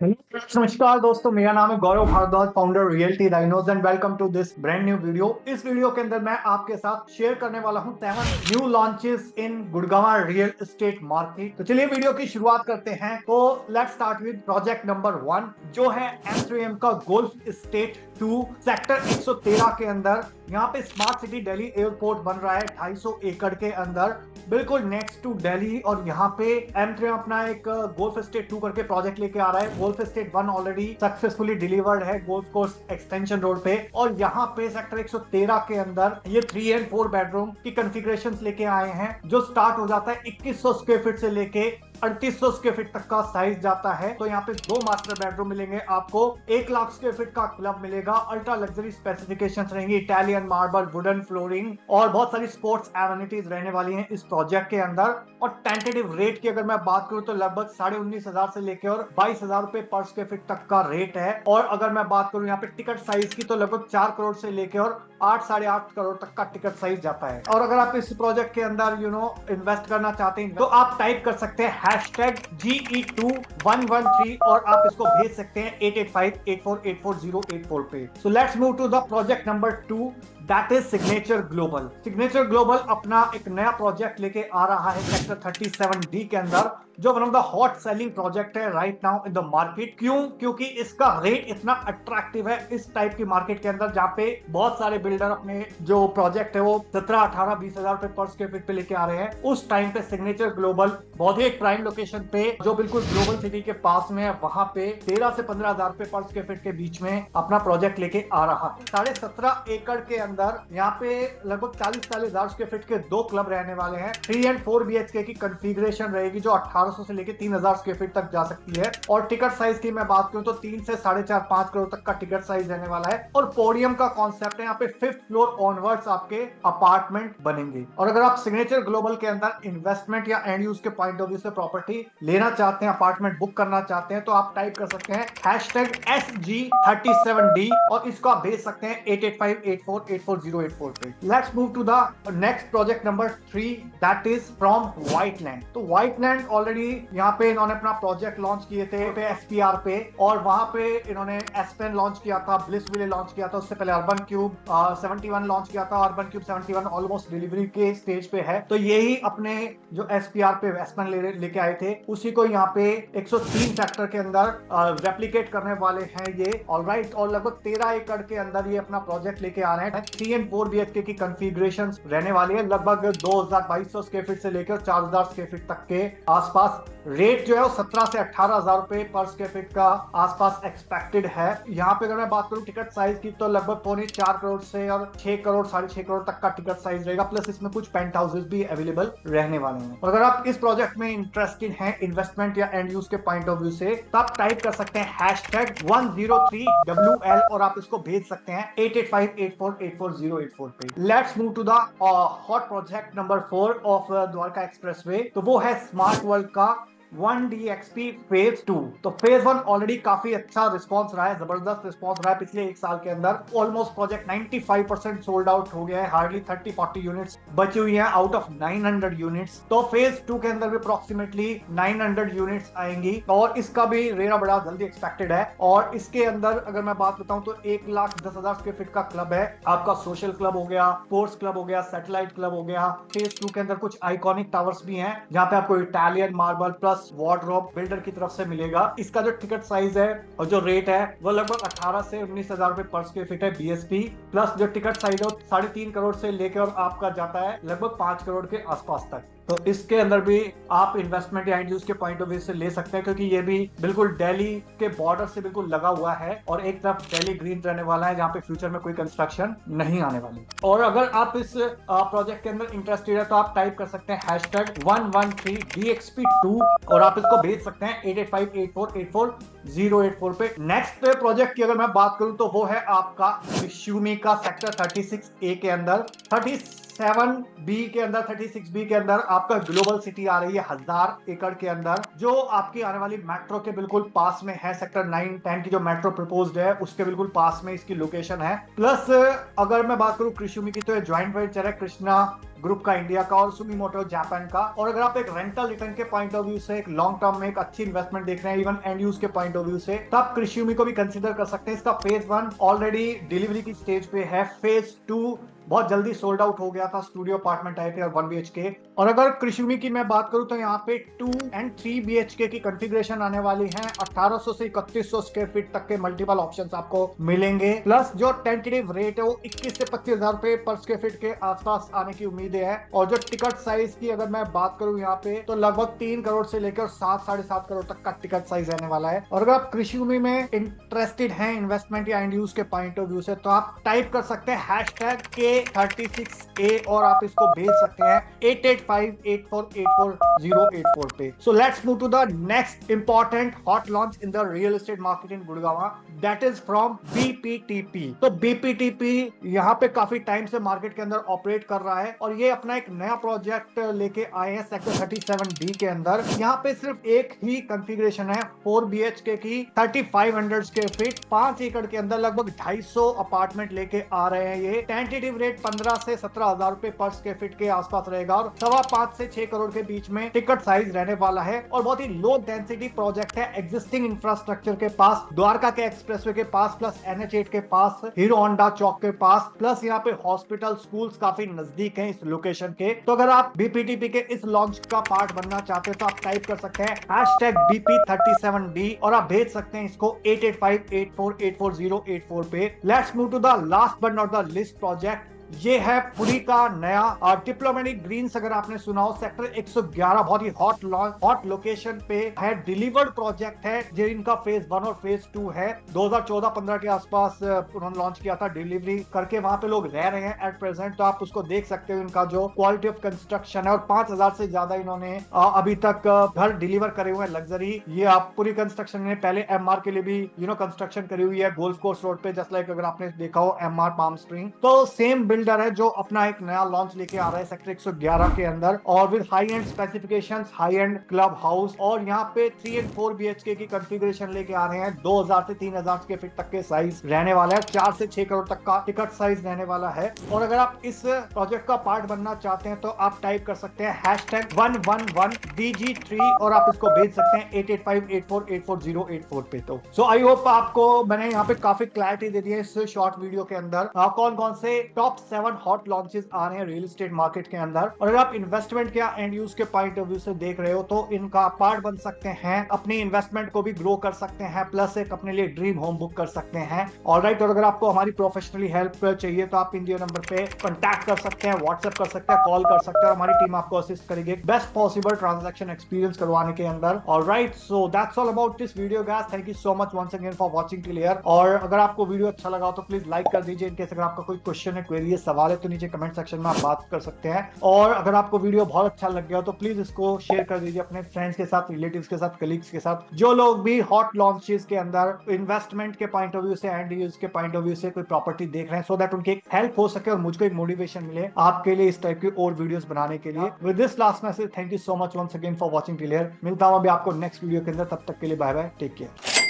नमस्कार दोस्तों, मेरा नाम है Gaurav Bhardwaj, founder realty rhinos and welcome to this brand new video. इस वीडियो के अंदर मैं आपके साथ शेयर करने वाला हूं 7 न्यू लॉन्चेस इन गुड़गांव रियल एस्टेट मार्केट। तो चलिए वीडियो की शुरुआत करते हैं। तो let's start with project number 1 जो है M3M का गोल्फ एस्टेट 2 सेक्टर 113 के अंदर। यहाँ पे स्मार्ट सिटी दिल्ली एयरपोर्ट बन रहा है 250 एकड़ के अंदर, बिल्कुल नेक्स्ट टू दिल्ली। और यहाँ पे M3M अपना एक गोल्फ एस्टेट 2 करके प्रोजेक्ट लेके आ रहा है। Golf estate 1 already successfully delivered है गोल्फ कोर्स एक्सटेंशन रोड पे, और यहाँ पे सेक्टर 113 के अंदर ये 3 एंड 4 बेडरूम की कॉन्फ़िगरेशन लेके आए हैं, जो स्टार्ट हो जाता है 2100 स्क्वायर फीट से लेके 3800 स्क्वायर फीट तक का साइज जाता है। तो यहाँ पे 2 मास्टर बेडरूम मिलेंगे आपको, 1 लाख स्क्वायर फीट का क्लब मिलेगा, अल्ट्रा लग्जरी स्पेसिफिकेशंस रहेंगी, इटालियन मार्बल, वुडन फ्लोरिंग और बहुत सारी स्पोर्ट्स एमिनिटीज रहने वाली हैं इस प्रोजेक्ट के अंदर। और टेंटेटिव रेट की अगर मैं बात करूं तो लगभग 19,500 से लेकर और 22,000 रुपए पर स्क्वायर फीट तक का रेट है। और अगर मैं बात करूं यहाँ पे टिकट साइज की तो लगभग 4 करोड़ से लेकर और 8-8.5 करोड़ तक का टिकट साइज जाता है। और अगर आप इस प्रोजेक्ट के अंदर इन्वेस्ट करना चाहते हैं तो आप टाइप कर सकते हैं #GE2113 और आप इसको भेज सकते हैं 8858484084 पे। So let's move to the project number 2, that is signature global. Signature global अपना एक नया प्रोजेक्ट लेके आ रहा है सेक्टर 37D के अंदर, जो one of the hot selling project है right now in the market. क्योंकि इसका रेट इतना अट्रैक्टिव है इस टाइप की मार्केट के अंदर, जहां पे बहुत सारे बिल्डर अपने जो प्रोजेक्ट है वो 17-18-20 हजार रुपए पर स्क्वायर फीट पे लेके आ रहे हैं। उस टाइम पे सिग्नेचर ग्लोबल बहुत ही एक प्राइम लोकेशन पे, जो बिल्कुल ग्लोबल सिटी के पास में है, वहां पे 13 से 15 हजार रुपए पर स्क्वायर फीट के बीच में अपना प्रोजेक्ट लेके आ रहा है। 17.5 एकड़ के अंदर यहाँ पे लगभग 40-40 हजार स्क्वायर फीट के 2 क्लब रहने वाले हैं। 3 एंड 4 BHK की कॉन्फ़िगरेशन रहेगी, जो 1800 से लेके 3000 स्क्वायर फीट तक जा सकती है। और टिकट साइज की मैं बात करूं तो 3 से 4.5-5 करोड़ तक का टिकट साइज रहने वाला है। और पोडियम का कॉन्सेप्ट है, यहाँ पे 5th फ्लोर ऑनवर्ड्स आपके अपार्टमेंट बनेंगे। और अगर आप सिग्नेचर ग्लोबल के अंदर इन्वेस्टमेंट या एंड यूज के पॉइंट ऑफ व्यू से प्रॉपर्टी लेना चाहते हैं, अपार्टमेंट बुक करना चाहते हैं, तो आप टाइप कर सकते हैं #SG37D और इसको आप भेज सकते हैं 8858484084 पे। Let's move to the next project number 3, that is from Whiteland. तो व्हाइटलैंड ऑलरेडी यहाँ पे इन्होंने अपना प्रोजेक्ट लॉन्च किए थे SPR पे, और वहां पे इन्होंने एस्पेन लॉन्च किया था, ब्लिसविले लॉन्च किया था, उससे पहले अर्बन क्यूब 71 लॉन्च किया था। अर्बन क्यूब 71 ऑलमोस्ट डिलीवरी के स्टेज पे है। तो यही अपने जो SPR पे एस्पेन लेके आए थे, उसी को यहाँ पे 103 सेक्टर के अंदर रेप्लिकेट करने वाले हैं ये। ऑलराइट, और लगभग 13 एकड़ के अंदर ये अपना प्रोजेक्ट लेके आ रहे हैं। 3 एंड 4 BHK की कॉन्फ़िगरेशन रहने वाली है, लगभग 2200 स्क्वायर फीट से लेकर 4000 स्क्वायर फीट तक के आसपास। रेट जो है वो 17 से 18 हजार रुपए पर स्क्वायर फीट का आसपास एक्सपेक्टेड है। यहाँ पे अगर मैं बात करूँ टिकट साइज की तो लगभग 4.25 करोड़ से और 6 करोड़ 6.5 करोड़ तक का टिकट साइज रहेगा, प्लस इसमें कुछ पेंट हाउसेस भी अवेलेबल रहने वाले हैं। और अगर आप इस प्रोजेक्ट में इंटरेस्टेड हैं इन्वेस्टमेंट या एंड यूज के पॉइंट ऑफ व्यू से, तो आप टाइप कर सकते हैं #103WL और आप इसको भेज सकते हैं 8858484084 पे। Let's move to the hot project number 4 of Dwarka expressway. तो वो है स्मार्ट वर्ल्ड का 1DXP फेज 2। तो फेज 1 ऑलरेडी काफी अच्छा रिस्पांस रहा है, जबरदस्त रिस्पांस रहा है पिछले 1 साल के अंदर। ऑलमोस्ट प्रोजेक्ट 95% सोल्ड आउट हो गया है, हार्डली 30-40 यूनिट्स बची हुई हैं आउट ऑफ 900 यूनिट्स। तो फेज 2 के अंदर भी अप्रोक्सीमेटली 900 यूनिट्स आएंगी, और इसका भी रेरा बड़ा जल्दी एक्सपेक्टेड है। और इसके अंदर अगर मैं बात बताऊं तो 1,10,000 स्क्वायर फीट का क्लब है आपका, सोशल क्लब हो गया, स्पोर्ट्स क्लब हो गया, सैटेलाइट क्लब हो गया। फेज 2 के अंदर कुछ आइकॉनिक टावर्स भी हैं, जहां पे आपको Italian marble plus wardrobe builder की तरफ से मिलेगा। इसका जो टिकट साइज है और जो रेट है वो लगभग 18 से 19,000 रुपए पर स्क्वायर फीट है BSP, प्लस जो टिकट साइज है 3.5 करोड़ से लेकर आपका जाता है लगभग 5 करोड़ के आसपास तक। तो इसके अंदर भी आप इन्वेस्टमेंट या यूज के पॉइंट ऑफ व्यू से ले सकते हैं, क्योंकि ये भी बिल्कुल दिल्ली के बॉर्डर से बिल्कुल लगा हुआ है, और एक तरफ दिल्ली ग्रीन रहने वाला है, जहां पे फ्यूचर में कोई कंस्ट्रक्शन नहीं आने वाली। और अगर आप इस प्रोजेक्ट के अंदर इंटरेस्टेड है तो आप टाइप कर सकते हैं #113DXP2 और आप इसको भेज सकते हैं 8858484084 पे। नेक्स्ट प्रोजेक्ट की अगर मैं बात करूं तो वो है आपका विश्यूमी का सेक्टर 36A के अंदर। 37B के अंदर 36B के अंदर आपका ग्लोबल सिटी आ रही है 1000 एकड़ के अंदर, जो आपकी आने वाली मेट्रो के बिल्कुल पास में है। सेक्टर 9-10 की जो मेट्रो प्रपोज्ड है उसके बिल्कुल पास में इसकी लोकेशन है। प्लस अगर मैं बात करूं कृष्णा की, तो ये ज्वाइंट वेंचर है कृष्णा ग्रुप का इंडिया का और सुमिमोटो जापान का। और अगर आप एक रेंटल रिटर्न के पॉइंट ऑफ व्यू से एक लॉन्ग टर्म में एक अच्छी इन्वेस्टमेंट देख रहे हैं, इवन एंड यूज के पॉइंट ऑफ व्यू से, तब कृषिभूमि को भी कंसिडर कर सकते हैं। इसका फेज 1 ऑलरेडी डिलीवरी की स्टेज पे है। फेज 2 बहुत जल्दी सोल्ड आउट हो गया था। स्टूडियो अपार्टमेंट टाइप है और 1 BHK। और अगर कृषिभूमि की मैं बात करूं तो यहाँ पे 2 and 3 BHK की कंफिग्रेशन आने वाली है। 1800 से 3100 स्क्वायर फीट तक के मल्टीपल ऑप्शंस आपको मिलेंगे। प्लस जो टेंटेटिव रेट है वो 21 से 25,000 रुपए पर स्क्वायर फीट के आसपास आने की उम्मीद है। और जो टिकट साइज की अगर मैं बात करूं यहाँ पे, तो लगभग 3 करोड़ से लेकर 7-7.5 करोड़ तक का टिकट साइज रहने वाला है। और अगर आप कृषिभूमि में इंटरेस्टेड हैं इन्वेस्टमेंट या एंड यूज के पॉइंट ऑफ व्यू से, तो आप टाइप कर सकते हैं #K36A और आप इसको भेज सकते हैं 8858484084 पे। So let's move to the next important hot launch in the real estate market in Gurgaon, that is from BPTP। तो BPTP यहाँ पे काफी टाइम से मार्केट के अंदर ऑपरेट कर रहा है और ये अपना एक नया प्रोजेक्ट लेके आए हैं सेक्टर 37D के अंदर। यहाँ पे सिर्फ एक ही कंफिग्रेशन है 4 BHK की 3500 स्क्वायर फीट 5 एकड़ के अंदर लगभग 250 अपार्टमेंट लेके आ रहे हैं। ये टेंटेटिव रेट 15 से 17,000 रुपए पर स्क्वायर फीट के आसपास रहेगा और 5.25 से 6 करोड़ के बीच में टिकट साइज रहने वाला है। और बहुत ही लो डेंसिटी प्रोजेक्ट है। एग्जिस्टिंग इंफ्रास्ट्रक्चर के पास, द्वारका के एक्सप्रेसवे के पास, प्लस NH8 के पास, हीरो होंडा चौक के पास, प्लस यहाँ पे हॉस्पिटल स्कूल्स काफी नजदीक हैं इस लोकेशन के। तो अगर आप BPTP के इस लॉन्च का पार्ट बनना चाहते हैं तो आप टाइप कर सकते हैं #BP37D और आप भेज सकते हैं इसको 8858484084 पे। Let's move to the last but not the list project. ये है पुरी का नया डिप्लोमेटिक ग्रीन्स। अगर आपने सुना हो, सेक्टर 111 बहुत ही हॉट लोकेशन पे है। डिलीवर्ड प्रोजेक्ट है जो इनका फेज 1 और फेज 2 है। 2014-15 के आसपास उन्होंने लॉन्च किया था। डिलीवरी करके वहां पे लोग रह रहे हैं एट प्रेजेंट। तो आप उसको देख सकते हो इनका जो क्वालिटी ऑफ कंस्ट्रक्शन है। और 5,000 से ज्यादा इन्होंने अभी तक घर डिलीवर करे हुए हैं लग्जरी। ये आप पूरी कंस्ट्रक्शन में पहले MR के लिए भी कंस्ट्रक्शन करी हुई है गोल्फ कोर्स रोड पे, जस्ट लाइक अगर आपने देखा हो MR पाम स्प्रिंग। तो सेम बिल्डर है जो अपना एक नया लॉन्च लेके आ रहा है सेक्टर 111 के अंदर और with high and specifications, high and club house. और यहाँ पे 3 and 4 BHK की कंफिग्रेशन लेके आ रहे हैं। 2,000 से 3,000 स्क्वायर फीट तक के साइज रहने वाला है। 4 से 6 करोड़ तक का टिकट साइज रहने वाला है। और अगर आप इस प्रोजेक्ट का पार्ट बनना चाहते हैं तो आप टाइप कर सकते हैं #111DG3 और आप इसको भेज सकते हैं 8858484084 पे। तो सो आई होप आपको मैंने यहाँ पे काफी क्लैरिटी दे दी है इस शॉर्ट वीडियो के अंदर कौन कौन से टॉप 7 हॉट लॉन्चेस आ रहे हैं रियल एस्टेट मार्केट के अंदर। और अगर आप इन्वेस्टमेंट या एंड यूज के पॉइंट ऑफ व्यू से देख रहे हो तो इनका पार्ट बन सकते हैं। अपनी इन्वेस्टमेंट को भी ग्रो कर सकते हैं, प्लस एक अपने लिए ड्रीम होम बुक कर सकते हैं। ऑलराइट। और अगर आपको हमारी प्रोफेशनली हेल्प चाहिए तो आप इन दिए नंबर पे कॉन्टैक्ट कर सकते हैं, व्हाट्सएप कर सकते हैं, कॉल कर सकते हैं। हमारी टीम आपको असिस्ट करेगी बेस्ट पॉसिबल ट्रांजैक्शन एक्सपीरियंस करवाने के अंदर। Alright, so that's all about this video guys. Thank you so much once again for watching till here. और अगर आपको वीडियो अच्छा लगा हो तो प्लीज लाइक कर दीजिए। इनकेस अगर आपका कोई क्वेश्चन है, क्वेरी है, सवाल है तो नीचे कमेंट सेक्शन में आप बात कर सकते हैं। और अगर आपको वीडियो बहुत अच्छा लग गया हो तो प्लीज इसको शेयर कर दीजिए अपने फ्रेंड्स के साथ, रिलेटिव्स के साथ, कलीग्स के साथ, जो लोग भी हॉट लॉन्चेस के अंदर इन्वेस्टमेंट के पॉइंट ऑफ व्यू से एंड यूज के पॉइंट ऑफ व्यू से कोई प्रॉपर्टी देख रहे हैं, सो दैट उनकी हेल्प हो सके और मुझको एक मोटिवेशन मिले आपके लिए इस टाइप की और वीडियोस बनाने के लिए। With this last message, thank you so much once again for watching till here. मिलता हूं अभी आपको नेक्स्ट वीडियो के अंदर। तब तक के लिए बाय बाय, टेक केयर।